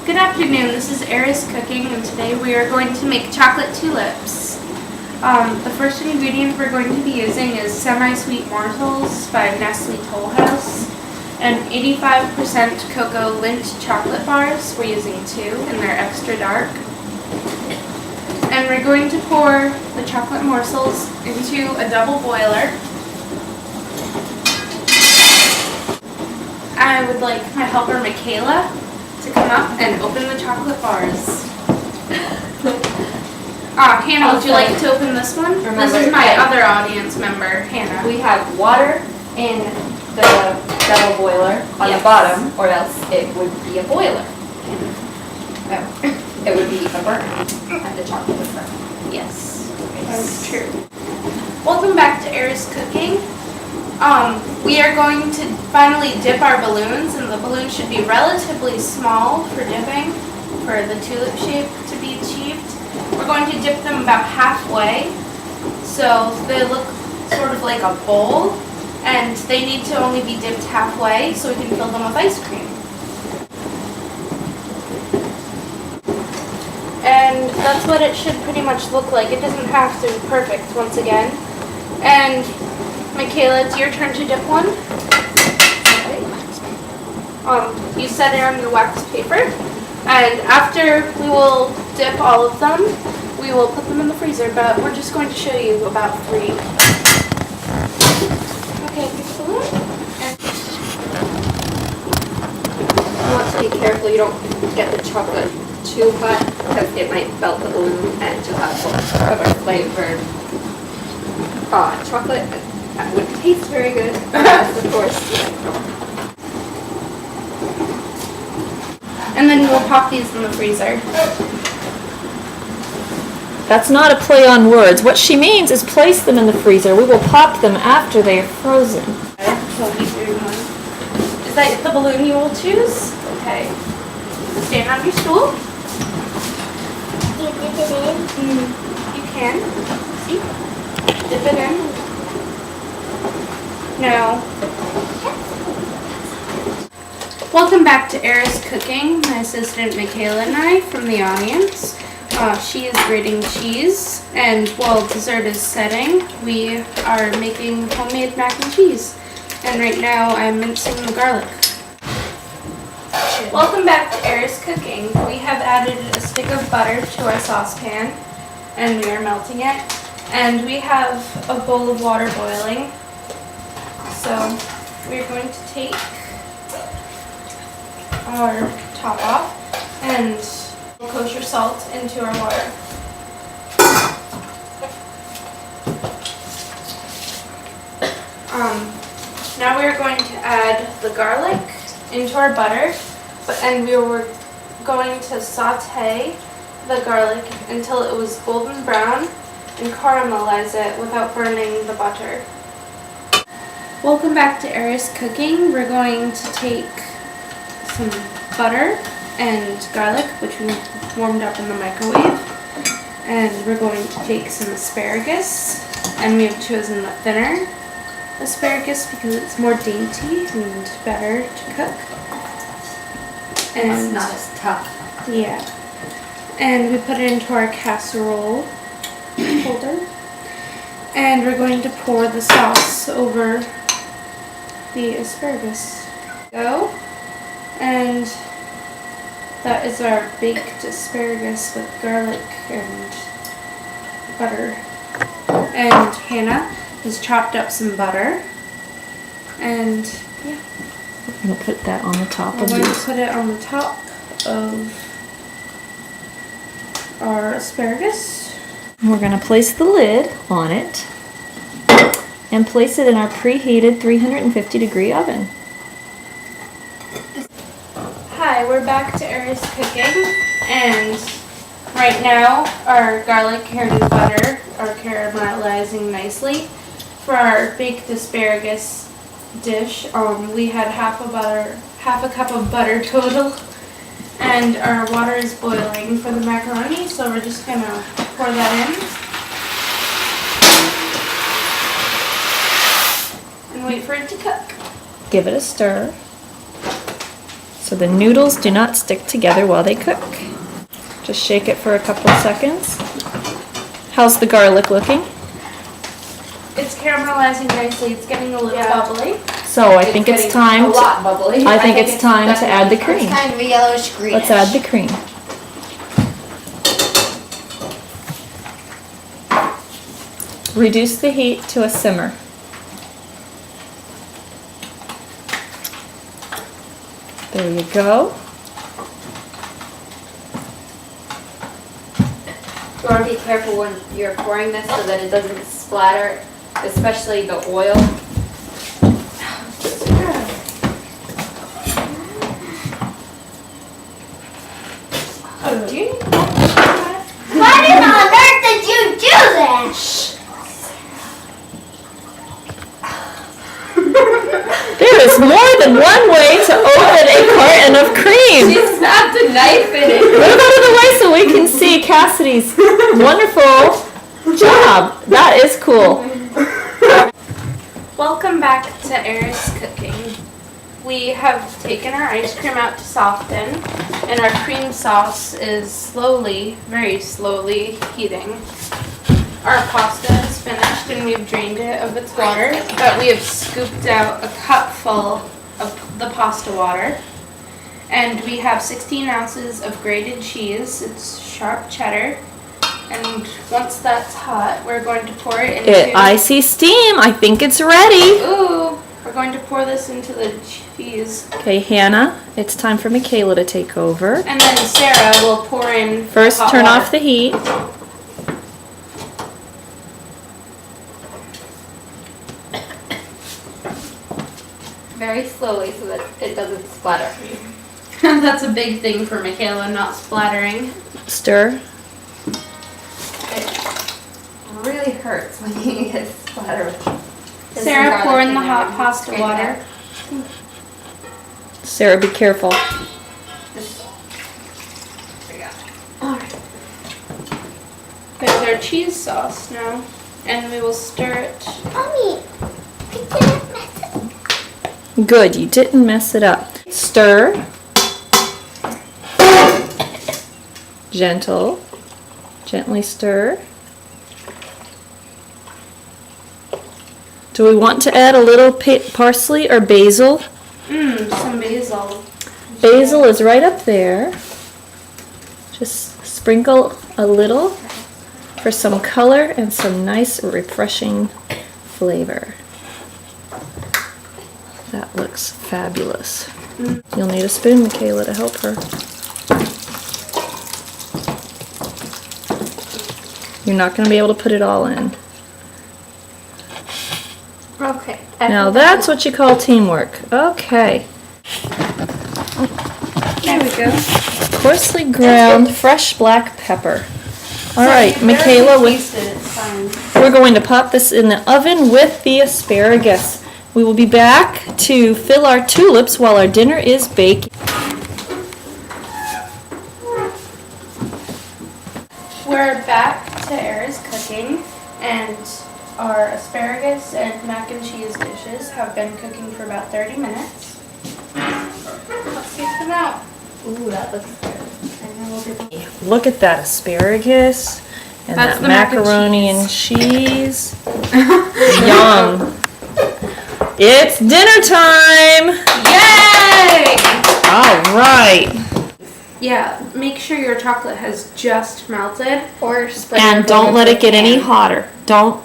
Good afternoon, this is Heiress Cooking, and today we are going to make chocolate tulips. The first ingredient we're going to be using is semi-sweet morsels by Nestle Toll House and 85% cocoa Lindt chocolate bars. We're using 2 and they're extra dark. And we're going to pour the chocolate morsels into a double boiler. I would like my helper Michaela to come up and open the chocolate bars. Hannah, would you like to open this one? This is my other audience member, Hannah. We have water in the double boiler on the bottom, or else it would be a boiler. It would be a burn, and the chocolate would burn. Yes, that's true. Welcome back to Heiress Cooking. We are going to finally dip our balloons, and the balloon should be relatively small for dipping, for the tulip shape to be achieved. We're going to dip them about halfway, so they look sort of like a bowl, and they need to only be dipped halfway so we can fill them with ice cream. And that's what it should pretty much look like. It doesn't have to be perfect, once again. And Michaela, it's your turn to dip one. You set it on your wax paper, and after we will dip all of them, we will put them in the freezer, but we're just going to show you about 3. Okay, pick the balloon. You want to be careful you don't get the chocolate too hot, because it might melt the balloon and you'll have more of a flavored chocolate. That would taste very good, of course. And then we'll pop these in the freezer. That's not a play on words. What she means is place them in the freezer. We will pop them after they are frozen. Is that the balloon you will choose? Okay. Stand on your stool. You dip it in? You can. See? Dip it in. No. Welcome back to Heiress Cooking. My assistant Michaela and I from the audience. She is grating cheese, and while dessert is setting, we are making homemade mac and cheese. And right now I'm mincing the garlic. Welcome back to Heiress Cooking. We have added a stick of butter to our saucepan, and we are melting it. And we have a bowl of water boiling. So we're going to take our top off and kosher salt into our water. Now we are going to add the garlic into our butter, and we were going to saute the garlic until it was golden brown and caramelize it without burning the butter. Welcome back to Heiress Cooking. We're going to take some butter and garlic, which we warmed up in the microwave, and we're going to take some asparagus, and we have chosen the thinner asparagus because it's more dainty and better to cook. And It's not as tough. yeah. And we put it into our casserole holder, and we're going to pour the sauce over the asparagus. Go. And that is our baked asparagus with garlic and butter. And Hannah has chopped up some butter. And yeah. I'm going to put that on the top We're of going to these. put it on the top of our asparagus. We're going to place the lid on it and place it in our preheated 350-degree oven. Hi, we're back to Heiress Cooking, and right now our garlic and butter are caramelizing nicely. For our baked asparagus dish, we had half a cup of butter total, and our water is boiling for the macaroni, so we're just gonna pour that in and wait for it to cook. Give it a stir. so the noodles do not stick together while they cook. Just shake it for a couple of seconds. How's the garlic looking? It's caramelizing nicely. It's getting a little bubbly. So I think it's time a lot bubbly. I think it's time to add the It's cream. kind of a yellowish green. Let's add the cream. Reduce the heat to a simmer. There you go. You want to be careful when you're pouring this so that it doesn't splatter, especially the oil. Oh, do you need Why on earth did you do that? There is more than one way to open a carton of cream. She snapped a knife in it. Move out of the way so we can see Cassidy's wonderful job. That is cool. Welcome back to Heiress Cooking. We have taken our ice cream out to soften, and our cream sauce is slowly, very slowly heating. Our pasta is finished and we've drained it of its water, but we have scooped out a cup full of the pasta water. And we have 16 ounces of grated cheese. It's sharp cheddar. And once that's hot, we're going to pour it into... I see steam. I think it's ready. Ooh! We're going to pour this into the cheese. Okay, Hannah, it's time for Michaela to take over. And then Sarah will pour in First, hot turn water. off the heat. Very slowly so that it doesn't splatter. That's a big thing for Michaela, not splattering. Stir. It really hurts when you get splattered. There's Sarah, some pour garlic in the there. hot pasta Straight water. Sarah, be careful. Just, there you go. There's our cheese sauce now. And we will stir it. Mommy, I didn't mess it up. Good, you didn't mess it up. Stir. Gentle. Gently stir. Do we want to add a little parsley or basil? Some basil. Basil is right up there. Just sprinkle a little for some color and some nice refreshing flavor. That looks fabulous. You'll need a spoon, Michaela, to help her. You're not going to be able to put it all in. Okay. Now that's what you call teamwork. Okay. There we go. Coarsely ground fresh black pepper. All right, Michaela, Taste it, it's fine. we're going to pop this in the oven with the asparagus. We will be back to fill our tulips while our dinner is baking. We're back to Heiress Cooking, and our asparagus and mac and cheese dishes have been cooking for about 30 minutes. Let's take them out. Ooh, that looks good. And then we'll do Look at that asparagus and That's that the mac and macaroni and cheese. Yum. It's dinner time. Yay! All right. Yeah, make sure your chocolate has just melted. or spread And it don't over let the it get any pan. hotter. Don't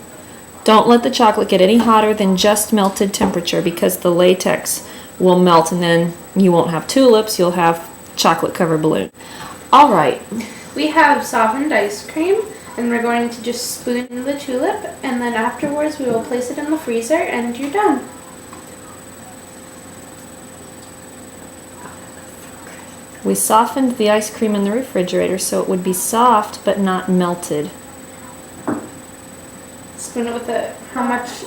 let the chocolate get any hotter than just melted temperature, because the latex will melt and then you won't have tulips, you'll have chocolate covered balloon. All right. We have softened ice cream, and we're going to just spoon in the tulip, and then afterwards we will place it in the freezer, and you're done. We softened the ice cream in the refrigerator so it would be soft but not melted. Spoon it with how much ice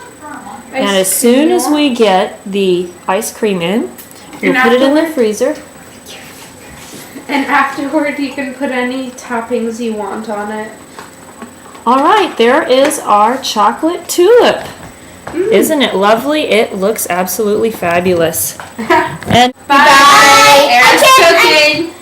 And as cream soon you as want. we get the ice cream in, we'll And put it in the afterward- freezer. And afterward you can put any toppings you want on it. All right, there is our chocolate tulip. Isn't it lovely? It looks absolutely fabulous. And Bye. Bye. Heiress Okay, Cooking.